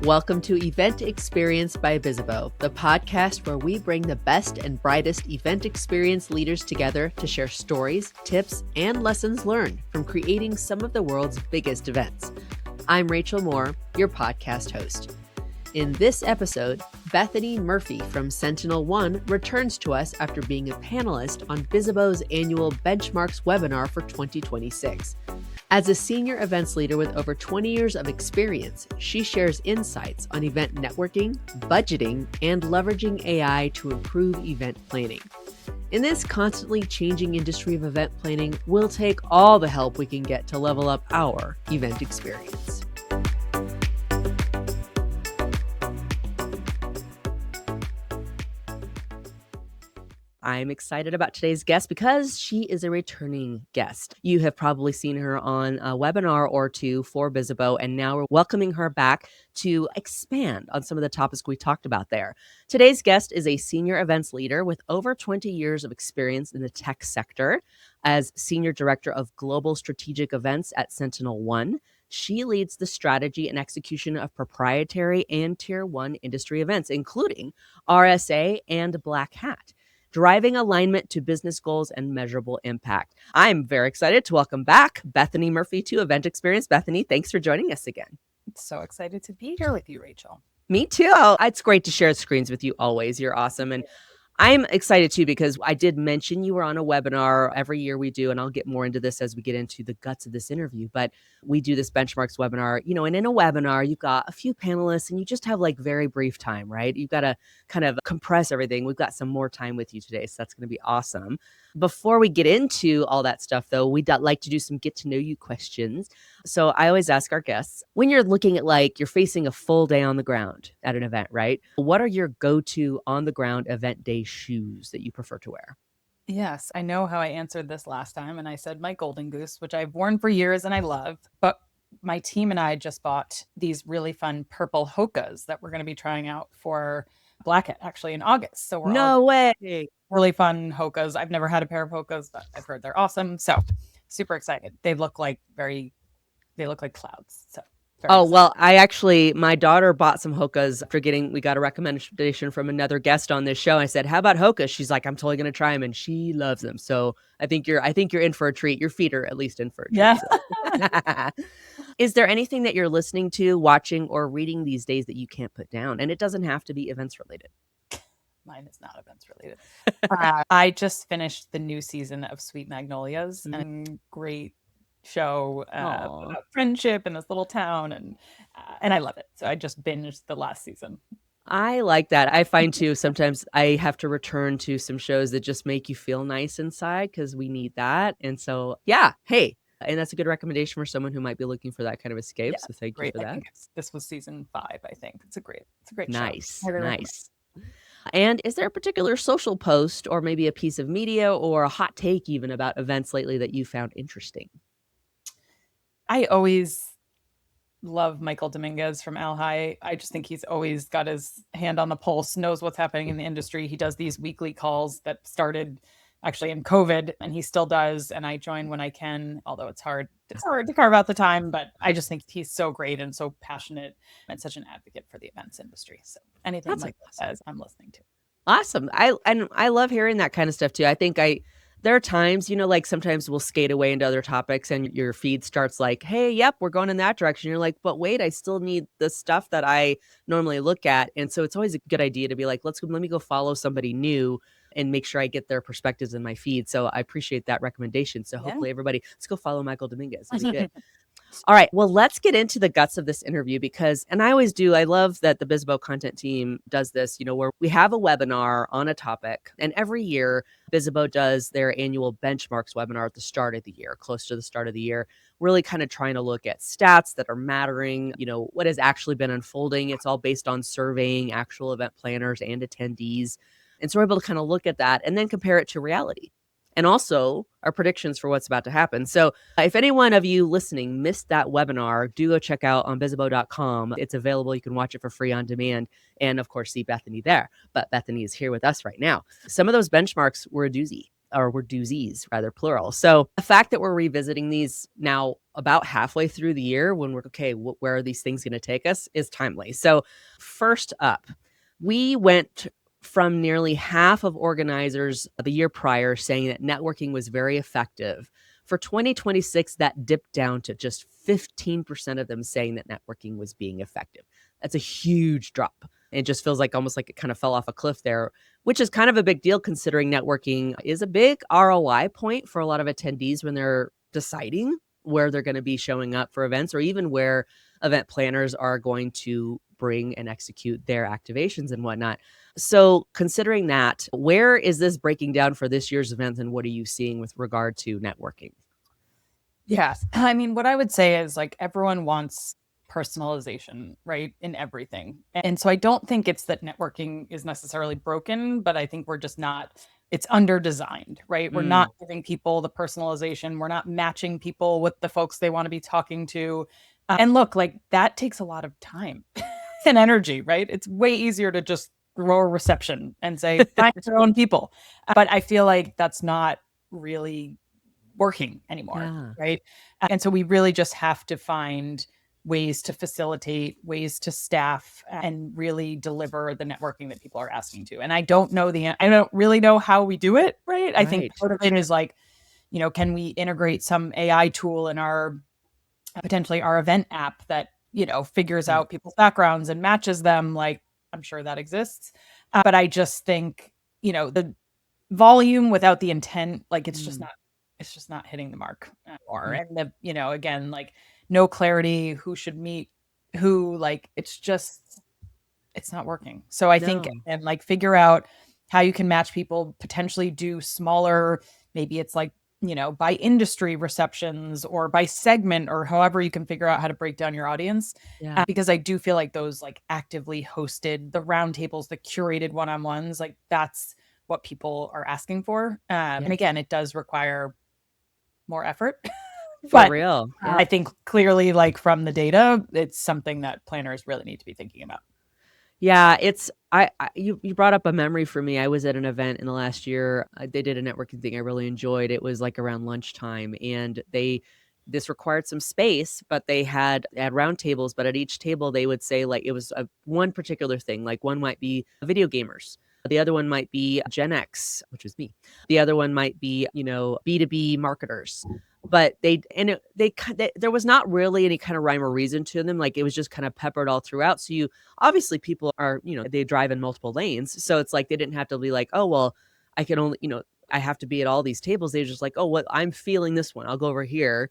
Welcome to Event Experience by Bizzabo, the podcast where we bring the best and brightest event experience leaders together to share stories, tips, and lessons learned from creating some of the world's biggest events. I'm Rachel Moore, your podcast host. In this episode, Bethany Murphy from SentinelOne returns to us after being a panelist on Bizzabo's annual Benchmarks webinar for 2026. As a senior events leader with over 20 years of experience, she shares insights on event networking, budgeting, and leveraging AI to improve event planning. In this constantly changing industry of event planning, we'll take all the help we can get to level up our event experience. I'm excited about today's guest because she is a returning guest. You have probably seen her on a webinar or two for Bizzabo, and now we're welcoming her back to expand on some of the topics we talked about there. Today's guest is a senior events leader with over 20 years of experience in the tech sector. As Senior Director of Global Strategic Events at SentinelOne, she leads the strategy and execution of proprietary and Tier 1 industry events, including RSA and Black Hat, driving alignment to business goals and measurable impact. I'm very excited to welcome back Bethany Murphy to Event Experience. Bethany, thanks for joining us again. So excited to be here with you, Rachel. Me too. It's great to share screens with you always. You're awesome. And I'm excited too, because I did mention you were on a webinar. Every year we do, and I'll get more into this as we get into the guts of this interview, but we do this benchmarks webinar, and in a webinar, you've got a few panelists and you just have like very brief time, right? You've got to kind of compress everything. We've got some more time with you today, so that's going to be awesome. Before we get into all that stuff though, we'd like to do some get to know you questions. So I always ask our guests, when you're looking at you're facing a full day on the ground at an event, right? What are your go-to on the ground event day shoes that you prefer to wear? Yes, I know how I answered this last time, and I said my Golden Goose, which I've worn for years and I love, but my team and I just bought these really fun purple Hokas that we're going to be trying out for Black Hat actually in August. So we're No way. Really fun Hokas. I've never had a pair of Hokas, but I've heard they're awesome. So super excited. They look like clouds. So well, my daughter bought some Hokas after we got a recommendation from another guest on this show. I said, how about Hokas? She's like, I'm totally going to try them. And she loves them. So I think you're in for a treat. Your feet are at least in for a treat. Yeah. So. Is there anything that you're listening to, watching, or reading these days that you can't put down? And it doesn't have to be events related. Mine is not events related. I just finished the new season of Sweet Magnolias, and great show about friendship in this little town, and I love it. So I just binged the last season. I like that. I find too, sometimes I have to return to some shows that just make you feel nice inside because we need that. And so, yeah, hey, and that's a good recommendation for someone who might be looking for that kind of escape. So thank you for that. This was season 5, I think. It's a great nice, show. Nice. And is there a particular social post or maybe a piece of media or a hot take even about events lately that you found interesting? I always love Michael Dominguez from Al High. I just think he's always got his hand on the pulse, knows what's happening in the industry. He does these weekly calls that started actually in COVID, and he still does. And I join when I can, although it's hard to carve out the time. But I just think he's so great and so passionate and such an advocate for the events industry. So anything Mike says, I'm listening to. Awesome. I love hearing that kind of stuff too. I think there are times, sometimes we'll skate away into other topics and your feed starts like, hey, yep, we're going in that direction. You're like, but wait, I still need the stuff that I normally look at. And so it's always a good idea to be like, let me go follow somebody new and make sure I get their perspectives in my feed. So I appreciate that recommendation. So hopefully everybody, let's go follow Michael Dominguez. It'll be good. All right. Well, let's get into the guts of this interview and I always do. I love that the Bizzabo content team does this, where we have a webinar on a topic, and every year Bizzabo does their annual benchmarks webinar at the start of the year, close to the start of the year, really kind of trying to look at stats that are mattering, what has actually been unfolding. It's all based on surveying actual event planners and attendees. And so we're able to kind of look at that and then compare it to reality, and also our predictions for what's about to happen. So if any one of you listening missed that webinar, do go check out on Bizzabo.com. It's available. You can watch it for free on demand and, of course, see Bethany there. But Bethany is here with us right now. Some of those benchmarks were a doozy. or we're doozies, rather plural. So the fact that we're revisiting these now about halfway through the year when we're okay, where are these things going to take us is timely. So first up, we went from nearly half of organizers the year prior saying that networking was very effective. For 2026, that dipped down to just 15% of them saying that networking was being effective. That's a huge drop. It just feels like almost like it kind of fell off a cliff there, which is kind of a big deal considering networking is a big ROI point for a lot of attendees when they're deciding where they're going to be showing up for events, or even where event planners are going to bring and execute their activations and whatnot. So considering that, where is this breaking down for this year's event, and what are you seeing with regard to networking? Yes. I mean, what I would say is like everyone wants personalization, right? In everything. And so I don't think it's that networking is necessarily broken, but I think we're just not, it's under designed, right? We're not Mm, giving people the personalization. We're not matching people with the folks they want to be talking to. And look, like that takes a lot of time and energy, right? It's way easier to just throw a reception and say, find your own people. But I feel like that's not really working anymore, yeah, right? And so we really just have to find ways to facilitate, ways to staff, and really deliver the networking that people are asking to. And I don't really know how we do it, right? I think right. part of it is like, can we integrate some AI tool in our potentially our event app that, figures Right. out people's backgrounds and matches them? Like, I'm sure that exists. But I just think, the volume without the intent, like Mm, it's just not hitting the mark anymore. yeah, And again, like no clarity who should meet who, like it's not working. So I think, no. and like figure out how you can match people, potentially do smaller, maybe it's like, by industry receptions or by segment or however you can figure out how to break down your audience. Yeah, Because I do feel like those like actively hosted, the roundtables, the curated one-on-ones, like that's what people are asking for. And yeah, again, it does require more effort. for But real. Yeah. I think clearly, like from the data, it's something that planners really need to be thinking about. Yeah, it's you brought up a memory for me. I was at an event in the last year. They did a networking thing I really enjoyed. It was like around lunchtime, and this required some space, but they had round tables. But at each table, they would say like it was one particular thing. Like one might be video gamers. The other one might be Gen X, which was me. The other one might be, B2B marketers. But there was not really any kind of rhyme or reason to them. Like it was just kind of peppered all throughout. So you obviously people are, they drive in multiple lanes. So it's like they didn't have to be like, oh, well, I can only, I have to be at all these tables. They're just like, oh, what I'm feeling this one. I'll go over here.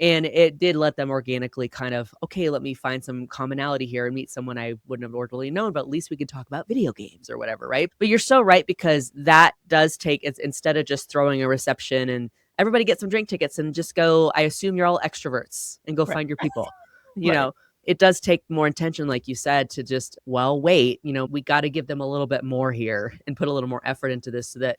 And it did let them organically kind of, okay, let me find some commonality here and meet someone I wouldn't have ordinarily known, but at least we can talk about video games or whatever, right? But you're so right, because that does take it's instead of just throwing a reception and everybody get some drink tickets and just go, I assume you're all extroverts and go Right. find your people. You Right. know, it does take more intention, like you said, to just, well, wait, we got to give them a little bit more here and put a little more effort into this so that,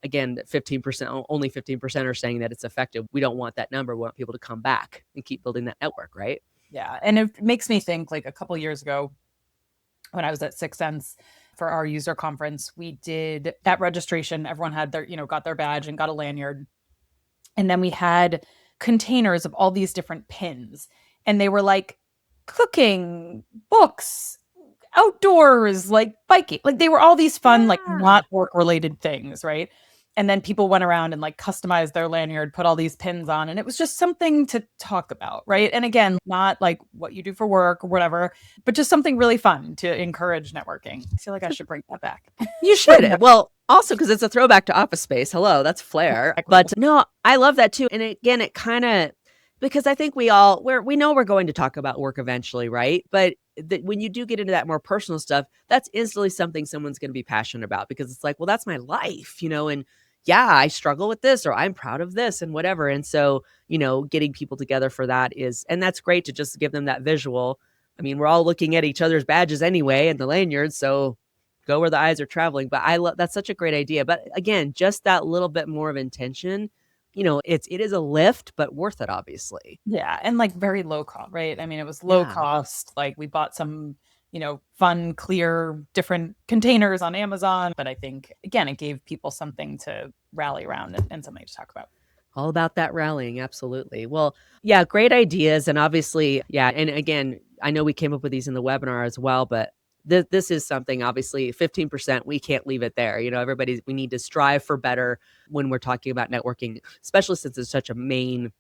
again, 15%, only 15% are saying that it's effective. We don't want that number. We want people to come back and keep building that network, right? Yeah. And it makes me think like a couple years ago when I was at Six Sense for our user conference, we did at registration, everyone had their, got their badge and got a lanyard. And then we had containers of all these different pins. And they were like cooking, books, outdoors, like biking. Like they were all these fun, like Yeah. not work related things, right? And then people went around and like customized their lanyard, put all these pins on, and it was just something to talk about, right? And again, not like what you do for work or whatever, but just something really fun to encourage networking. I feel like I should bring that back. You Bring should. that Well, also because it's a throwback to Office Space. Hello, that's flair. back. But no, I love that too. And again, it kind of, because I think we know we're going to talk about work eventually, right? But when you do get into that more personal stuff, that's instantly something someone's going to be passionate about, because it's like, well, that's my life, and yeah, I struggle with this, or I'm proud of this and whatever. And so, getting people together for that and that's great to just give them that visual. I mean, we're all looking at each other's badges anyway and the lanyards. So go where the eyes are traveling. But I love that's such a great idea. But again, just that little bit more of intention, it is a lift, but worth it, obviously. Yeah, and like very low cost, right? I mean, it was low Yeah. cost. Like we bought some fun, clear, different containers on Amazon. But I think, again, it gave people something to rally around and something to talk about. All about that rallying, absolutely. Well, yeah, great ideas, and obviously, yeah, and again, I know we came up with these in the webinar as well, but this is something, obviously, 15%, we can't leave it there. We need to strive for better when we're talking about networking, especially since it's such a main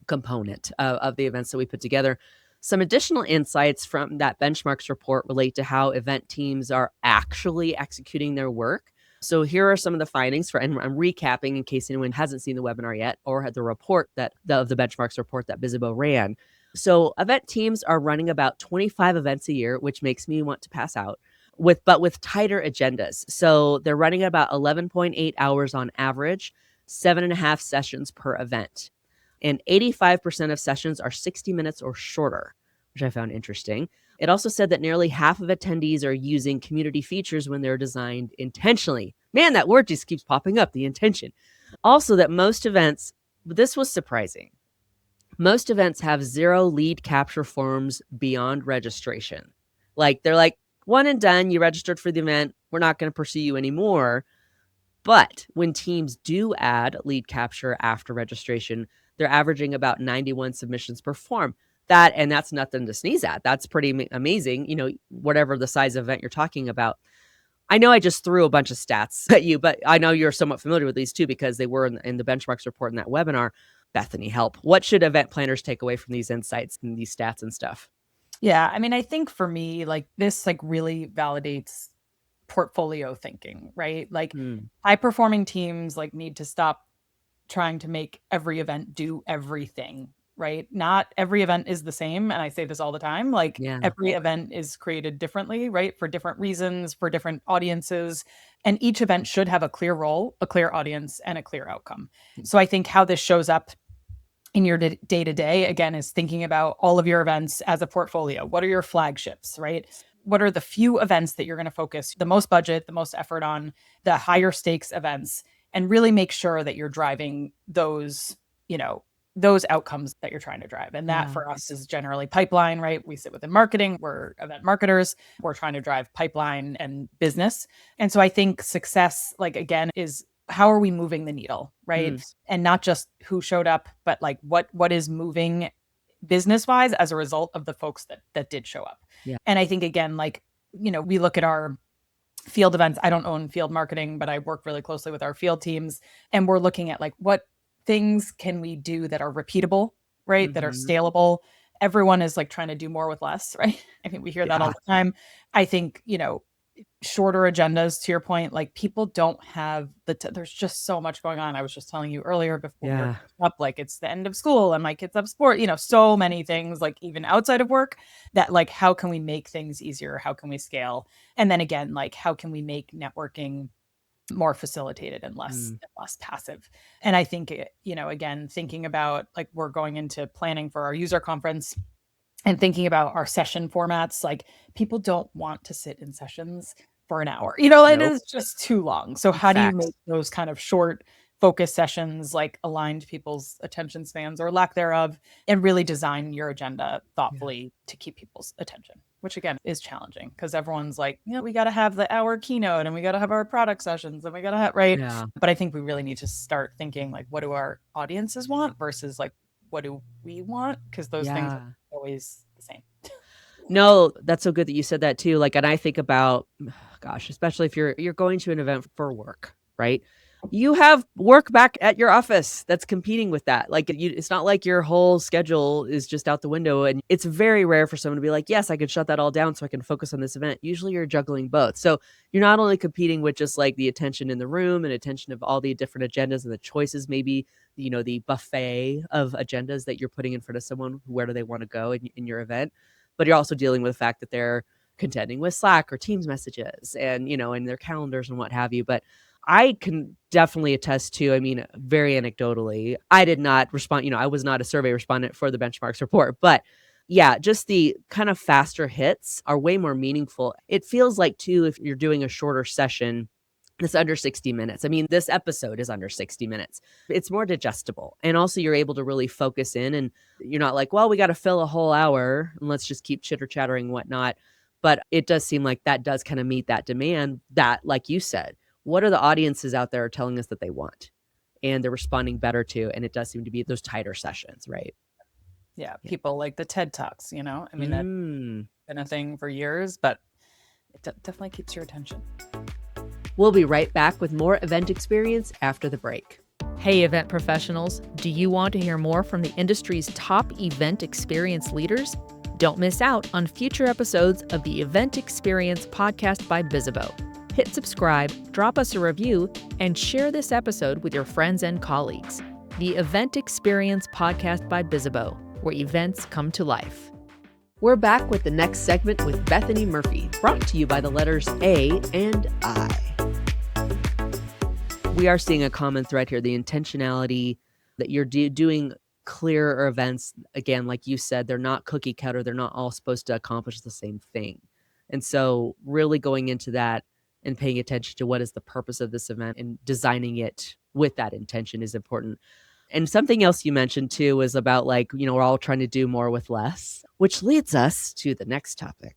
component of the events that we put together. Some additional insights from that benchmarks report relate to how event teams are actually executing their work. So here are some of the findings and I'm recapping in case anyone hasn't seen the webinar yet or had the report of the benchmarks report that Bizzabo ran. So event teams are running about 25 events a year, which makes me want to pass out but with tighter agendas. So they're running about 11.8 hours on average, 7.5 sessions per event. And 85% of sessions are 60 minutes or shorter, which I found interesting. It also said that nearly half of attendees are using community features when they're designed intentionally. Man, that word just keeps popping up, the intention. Also, that most events, this was surprising, most events have 0 lead capture forms beyond registration. They're like, one and done, you registered for the event, we're not going to pursue you anymore. But when teams do add lead capture after registration, they're averaging about 91 submissions per form. That's nothing to sneeze at. That's pretty amazing, whatever the size of event you're talking about. I know I just threw a bunch of stats at you, but I know you're somewhat familiar with these too because they were in the benchmarks report in that webinar. Bethany, help. What should event planners take away from these insights and these stats and stuff? Yeah, I mean, I think for me, this really validates portfolio thinking, right? Mm, High performing teams need to stop trying to make every event do everything, right? Not every event is the same, and I say this all the time. yeah. Every event is created differently, right? For different reasons, for different audiences, and each event should have a clear role, a clear audience, and a clear outcome. So I think how this shows up in your day to day, again, is thinking about all of your events as a portfolio. What are your flagships, right? What are the few events that you're going to focus the most budget, the most effort on, the higher stakes events, and really make sure that you're driving those outcomes that you're trying to drive. And that Yeah. for us is generally pipeline, right? We sit within marketing, we're event marketers, we're trying to drive pipeline and business. And so I think success, again, is how are we moving the needle, right? Mm, And not just who showed up, but what is moving business wise as a result of the folks that did show up. yeah. And I think, again, we look at our field events. I don't own field marketing, but I work really closely with our field teams, and we're looking at what things can we do that are repeatable, right? That are Mm-hmm. scalable. Everyone is trying to do more with less, right? I mean, we hear that all Yeah. the time. I think, shorter agendas, to your point, people don't have there's just so much going on. I was just telling you earlier before we were Yeah. up, it's the end of school and my kids have sport, so many things, even outside of work, that how can we make things easier? How can we scale? And then again, how can we make networking more facilitated and Mm, less passive? And I think, again, thinking about we're going into planning for our user conference and thinking about our session formats, people don't want to sit in sessions for an hour, it nope. is just too long. So how do you make Facts. those kind of short focus sessions aligned to people's attention spans or lack thereof, and really design your agenda Yeah. thoughtfully to keep people's attention, which again is challenging because everyone's we got to have the hour keynote and we got to have our product sessions and we got to have, right? Yeah. But I think we really need to start thinking what do our audiences want versus what do we want, because those things Yeah. always the same. No, that's so good that you said that too. And I think about, gosh, especially if you're going to an event for work, right? You have work back at your office that's competing with that. It's not like your whole schedule is just out the window. And it's very rare for someone to be like, yes, I could shut that all down so I can focus on this event. Usually you're juggling both. So you're not only competing with just the attention in the room and attention of all the different agendas and the choices, maybe, the buffet of agendas that you're putting in front of someone, where do they want to go in your event? But you're also dealing with the fact that they're contending with Slack or Teams messages and, in their calendars and what have you. But I can definitely attest to, I mean, very anecdotally, I did not respond, I was not a survey respondent for the benchmarks report, but yeah, just the kind of faster hits are way more meaningful. It feels like too, if you're doing a shorter session, it's under 60 minutes. I mean, this episode is under 60 minutes. It's more digestible. And also you're able to really focus in and you're not like, well, we got to fill a whole hour and let's just keep chitter chattering and whatnot. But it does seem like that does kind of meet that demand that, like you said, what are the audiences out there telling us that they want? And they're responding better to, and it does seem to be those tighter sessions, right? Yeah, Yeah. people like the TED Talks, I mean, that's Mm. been a thing for years, but it definitely keeps your attention. We'll be right back with more event experience after the break. Hey, event professionals, do you want to hear more from the industry's top event experience leaders? Don't miss out on future episodes of the Event Experience podcast by Bizzabo. Hit subscribe, drop us a review, and share this episode with your friends and colleagues. The Event Experience podcast by Bizzabo, where events come to life. We're back with the next segment with Bethany Murphy, brought to you by the letters A and I. We are seeing a common thread here, the intentionality that you're doing clearer events. Again, like you said, they're not cookie cutter. They're not all supposed to accomplish the same thing. And so really going into that and paying attention to what is the purpose of this event and designing it with that intention is important. And something else you mentioned too was about we're all trying to do more with less, which leads us to the next topic,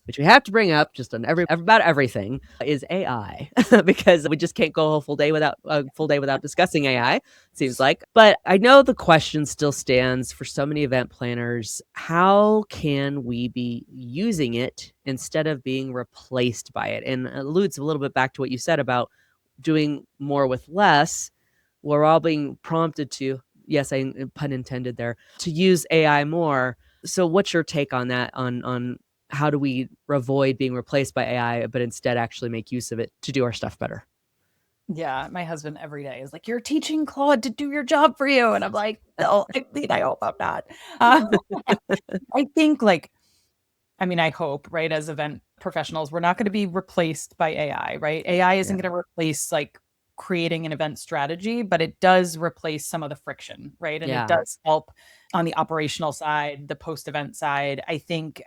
which we have to bring up just on about everything, is AI, because we just can't go a full day without discussing AI, it seems like. But I know the question still stands for so many event planners: how can we be using it instead of being replaced by it? And it alludes a little bit back to what you said about doing more with less. We're all being prompted to, yes, pun intended there, to use AI more. So what's your take on that, on how do we avoid being replaced by AI, but instead actually make use of it to do our stuff better? Yeah, my husband every day is like, "You're teaching Claude to do your job for you," and I'm like, "No, I hope I'm not." Uh, I think I hope, right, as event professionals, we're not going to be replaced by AI, right? AI isn't Yeah. going to replace creating an event strategy, but it does replace some of the friction, right? And it Yeah. does help on the operational side, the post event side. I think,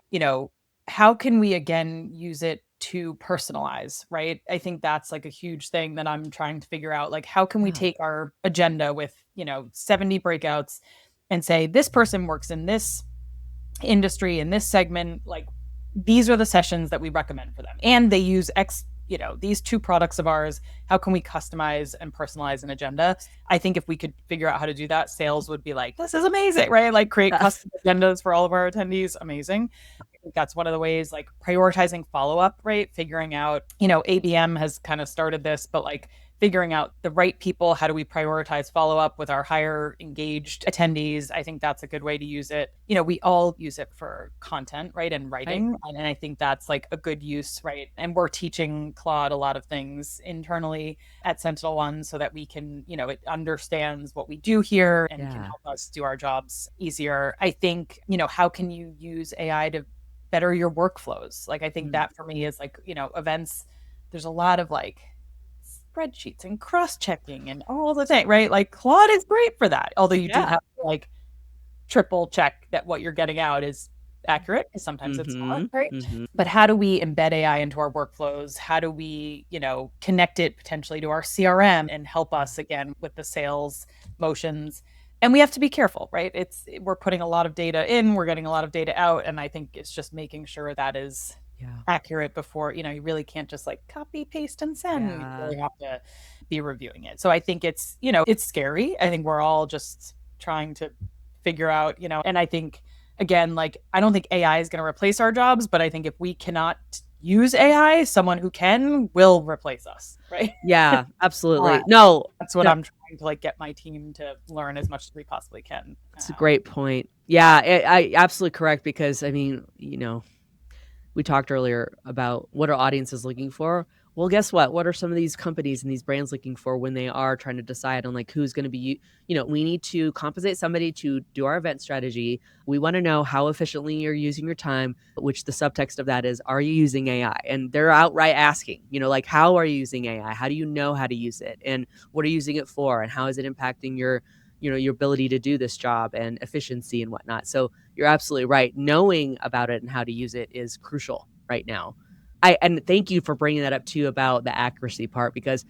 how can we again use it to personalize, right? I think that's like a huge thing that I'm trying to figure out. Like, how can we Yeah. take our agenda with, 70 breakouts and say, this person works in this industry in this segment, like these are the sessions that we recommend for them, and they use these two products of ours. How can we customize and personalize an agenda? I think if we could figure out how to do that, sales would be like, this is amazing, right? Like, create custom agendas for all of our attendees. Amazing. I think that's one of the ways, like prioritizing follow-up, right? Figuring out, ABM has kind of started this, but like figuring out the right people. How do we prioritize follow up with our higher engaged attendees? I think that's a good way to use it. We all use it for content, right? And writing. Right. And I think that's like a good use, right? And we're teaching Claude a lot of things internally at SentinelOne's so that we can, it understands what we do here and can help us do our jobs easier. I think, how can you use AI to better your workflows? Like, I think that for me is like, events, there's a lot of like spreadsheets and cross-checking and all the thing, right? Like, Claude is great for that. Although you do have to like triple check that what you're getting out is accurate, because sometimes it's not, right? But how do we embed AI into our workflows? How do we, connect it potentially to our CRM and help us again with the sales motions? And we have to be careful, right? We're putting a lot of data in, we're getting a lot of data out, and I think it's just making sure that is accurate before, you really can't just like copy, paste, and send. You really have to be reviewing it. So I think it's, it's scary. I think we're all just trying to figure out, and I think, again, like, I don't think AI is going to replace our jobs, but I think if we cannot use AI, someone who can will replace us, right? Yeah, absolutely. No, that's what I'm trying to like get my team to learn as much as we possibly can. It's a great point. Yeah, I absolutely correct, because I mean, we talked earlier about what our audience is looking for. Well, guess what? What are some of these companies and these brands looking for when they are trying to decide on like who's going to be, we need to compensate somebody to do our event strategy. We want to know how efficiently you're using your time, which the subtext of that is, are you using AI? And they're outright asking, like, how are you using AI? How do you know how to use it? And what are you using it for? And how is it impacting your ability to do this job and efficiency and whatnot? So you're absolutely right. Knowing about it and how to use it is crucial right now. And thank you for bringing that up too about the accuracy part, because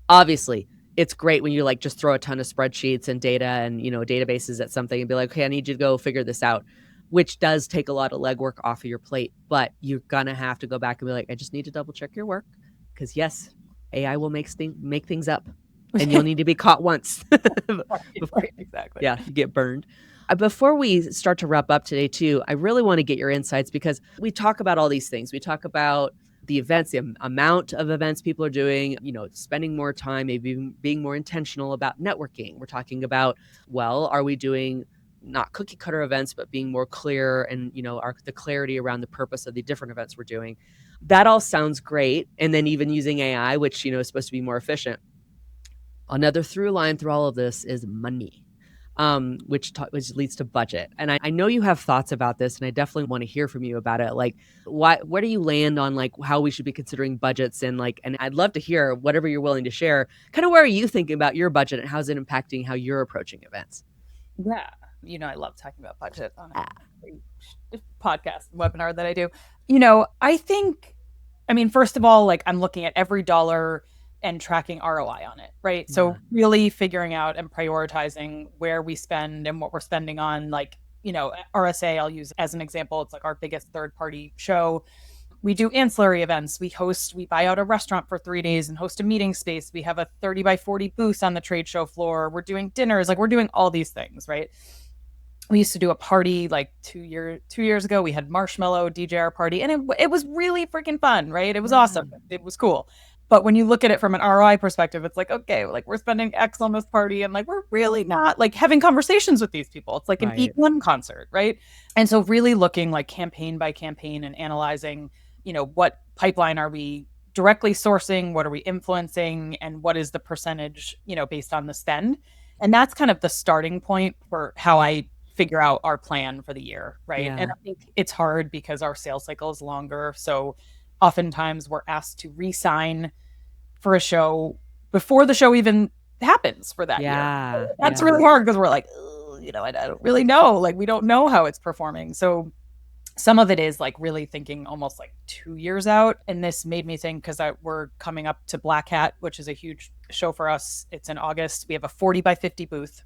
obviously it's great when you like just throw a ton of spreadsheets and data and, databases at something and be like, okay, I need you to go figure this out. which does take a lot of legwork off of your plate. But you're going to have to go back and be like, I just need to double check your work. Because yes, AI will make things up. And you'll need to be caught once. Right, exactly. Yeah, you get burned. Before we start to wrap up today too, I really want to get your insights because we talk about all these things. We talk about the events, the amount of events people are doing, spending more time, maybe being more intentional about networking. We're talking about, well, are we doing not cookie cutter events, but being more clear and, the clarity around the purpose of the different events we're doing. That all sounds great. And then even using AI, which, is supposed to be more efficient. Another through line through all of this is money, which leads to budget. And I know you have thoughts about this, and I definitely want to hear from you about it. Like, where do you land on like how we should be considering budgets and I'd love to hear whatever you're willing to share. Kind of where are you thinking about your budget and how's it impacting how you're approaching events? Yeah, I love talking about budget on a podcast webinar that I do. I mean, first of all, like I'm looking at every dollar and tracking ROI on it, right? Yeah. So really figuring out and prioritizing where we spend and what we're spending on, RSA, I'll use as an example. It's like our biggest third-party show. We do ancillary events. We buy out a restaurant for 3 days and host a meeting space. We have a 30 by 40 booth on the trade show floor. We're doing dinners. We're doing all these things, right? We used to do a party 2 years ago. We had Marshmallow DJR party, and it was really freaking fun, right? It was awesome. It was cool. But when you look at it from an ROI perspective, it's like, okay, we're spending X on this party and we're really not having conversations with these people. It's like an E1 concert, right? And so really looking campaign by campaign and analyzing, what pipeline are we directly sourcing? What are we influencing? And what is the percentage, based on the spend? And that's kind of the starting point for how I figure out our plan for the year, right? Yeah. And I think it's hard because our sales cycle is longer. So oftentimes we're asked to re-sign for a show before the show even happens for that year. That's really hard because we're like, I don't really know. We don't know how it's performing. So some of it is really thinking almost 2 years out. And this made me think, because we're coming up to Black Hat, which is a huge show for us. It's in August. We have a 40 by 50 booth.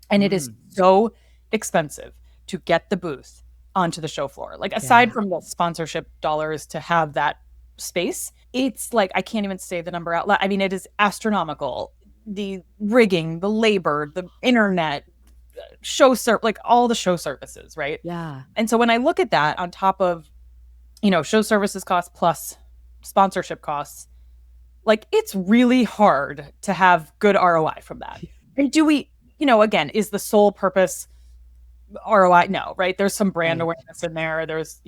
And it is so expensive to get the booth onto the show floor. Aside from the sponsorship dollars to have that space, it's I can't even say the number out loud. I mean, it is astronomical. The rigging, the labor, the internet, all the show services, right? Yeah. And so when I look at that on top of, show services costs plus sponsorship costs, it's really hard to have good ROI from that. And do we, again, is the sole purpose ROI? No, right? There's some brand awareness in there. There's,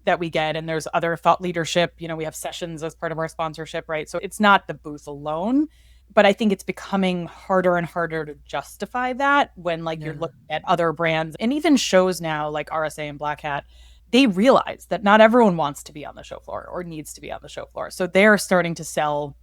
that we get, and there's other thought leadership. We have sessions as part of our sponsorship, right? So it's not the booth alone, but I think it's becoming harder and harder to justify that when you're looking at other brands and even shows now like RSA and Black Hat. They realize that not everyone wants to be on the show floor or needs to be on the show floor. So they're starting to sell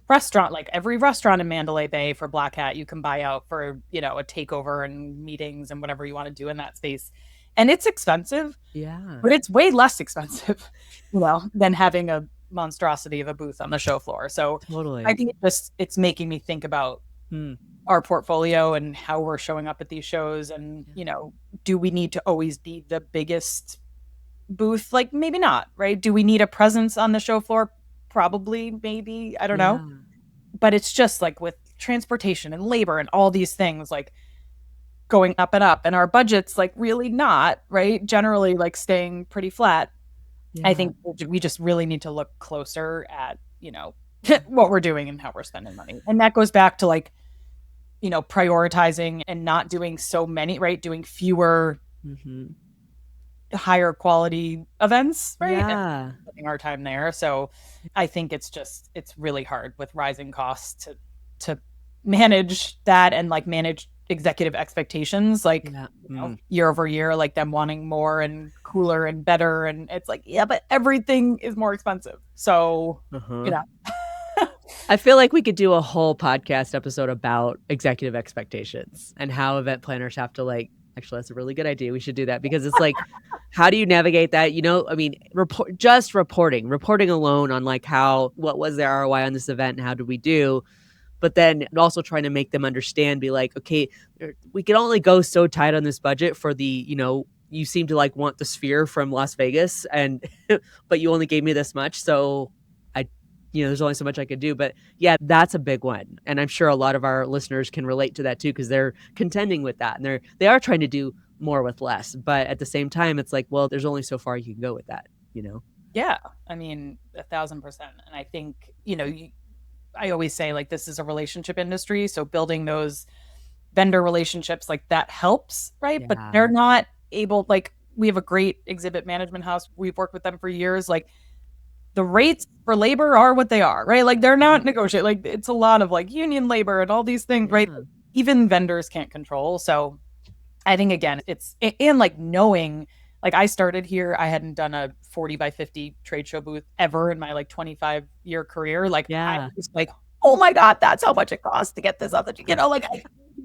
restaurant, every restaurant in Mandalay Bay for Black Hat, you can buy out for, a takeover and meetings and whatever you want to do in that space. And it's expensive, but it's way less expensive, than having a monstrosity of a booth on the show floor. So totally. I think it's making me think about our portfolio and how we're showing up at these shows. And, do we need to always be the biggest booth? Maybe not, right? Do we need a presence on the show floor? Probably, maybe, I don't know. But it's just with transportation and labor and all these things, going up and up, and our budget's really not, right? Generally staying pretty flat. I think we just really need to look closer at, what we're doing and how we're spending money. And that goes back to prioritizing and not doing so many, right? Doing fewer higher quality events, right? And putting our time there. So I think it's really hard with rising costs to manage that and manage executive expectations, year over year, them wanting more and cooler and better. And it's but everything is more expensive. So, I feel like we could do a whole podcast episode about executive expectations and how event planners have to actually, that's a really good idea. We should do that because it's how do you navigate that? I mean, reporting alone on what was the ROI on this event and how did we do? But then also trying to make them understand, be okay, we can only go so tight on this budget for the, you seem to like want the sphere from Las Vegas and but you only gave me this much. So I, there's only so much I could do. But yeah, that's a big one. And I'm sure a lot of our listeners can relate to that too, because they're contending with that. And they are trying to do more with less. But at the same time, it's like, well, there's only so far you can go with that, Yeah. I mean, 1,000%. And I think, I always say like, this is a relationship industry. So building those vendor relationships like that helps, right? But they're not able, like we have a great exhibit management house. We've worked with them for years. Like the rates for labor are what they are, right? Like they're not negotiated. Like it's a lot of like union labor and all these things, right? Even vendors can't control. So I think again, and like knowing, like I started here, I hadn't done a 40 by 50 trade show booth ever in my like 25-year career. Like I was like, oh my God, that's how much it costs to get this other, like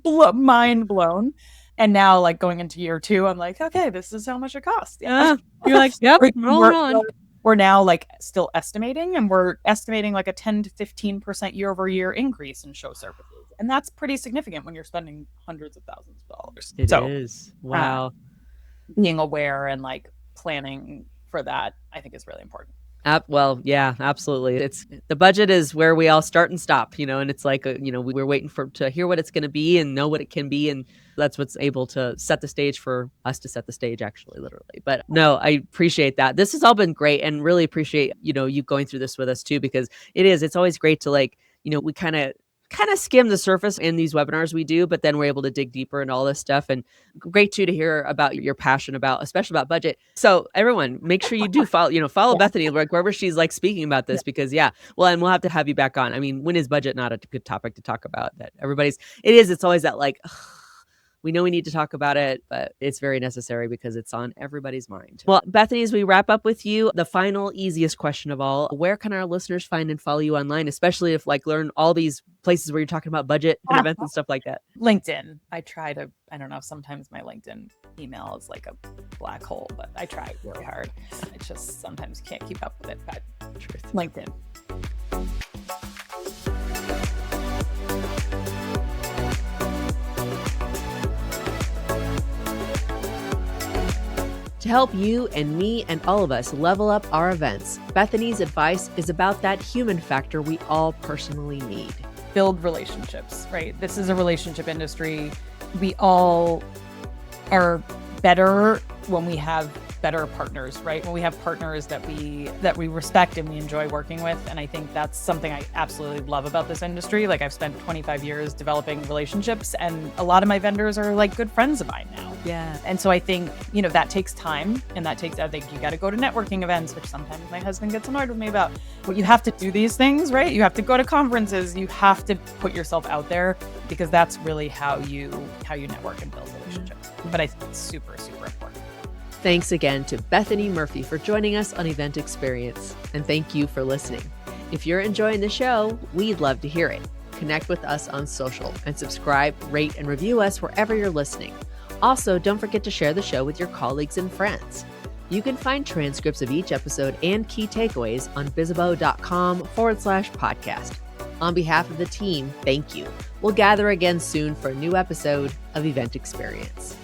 mind blown. And now like going into year 2, I'm like, okay, this is how much it costs. Yeah. You're like, yep, rolling on. We're now like still estimating, and we're estimating like a 10 to 15% year over year increase in show services. And that's pretty significant when you're spending hundreds of thousands of dollars. It is. Wow. Being aware and like planning for that, I think is really important. Well, yeah, absolutely. It's the budget is where we all start and stop, and it's like, we're waiting to hear what it's going to be and know what it can be. And that's what's able to set the stage for us to set the stage, actually, literally. But no, I appreciate that. This has all been great, and really appreciate, you going through this with us too, because it's always great to like, we kind of skim the surface in these webinars we do, but then we're able to dig deeper into all this stuff. And great too to hear about your passion especially about budget. So everyone, make sure you do follow Bethany, like wherever she's like speaking about this, because and we'll have to have you back on. I mean, when is budget not a good topic to talk about? That it's always that like, we know we need to talk about it, but it's very necessary because it's on everybody's mind. Well, Bethany, as we wrap up with you, the final easiest question of all, where can our listeners find and follow you online, especially if like learn all these places where you're talking about budget and events and stuff like that? LinkedIn. I don't know, sometimes my LinkedIn email is like a black hole, but I try really hard. I just sometimes can't keep up with it, but LinkedIn. To help you and me and all of us level up our events, Bethany's advice is about that human factor we all personally need. Build relationships, right? This is a relationship industry. We all are better when we have better partners, right? When we have partners that we respect and we enjoy working with. And I think that's something I absolutely love about this industry. Like I've spent 25 years developing relationships, and a lot of my vendors are like good friends of mine now. Yeah. And so I think, that takes time, and I think you got to go to networking events, which sometimes my husband gets annoyed with me about. But you have to do these things, right? You have to go to conferences. You have to put yourself out there, because that's really how you network and build relationships. But I think it's super, super important. Thanks again to Bethany Murphy for joining us on Event Experience. And thank you for listening. If you're enjoying the show, we'd love to hear it. Connect with us on social and subscribe, rate, and review us wherever you're listening. Also, don't forget to share the show with your colleagues and friends. You can find transcripts of each episode and key takeaways on bizzabo.com/podcast. On behalf of the team, thank you. We'll gather again soon for a new episode of Event Experience.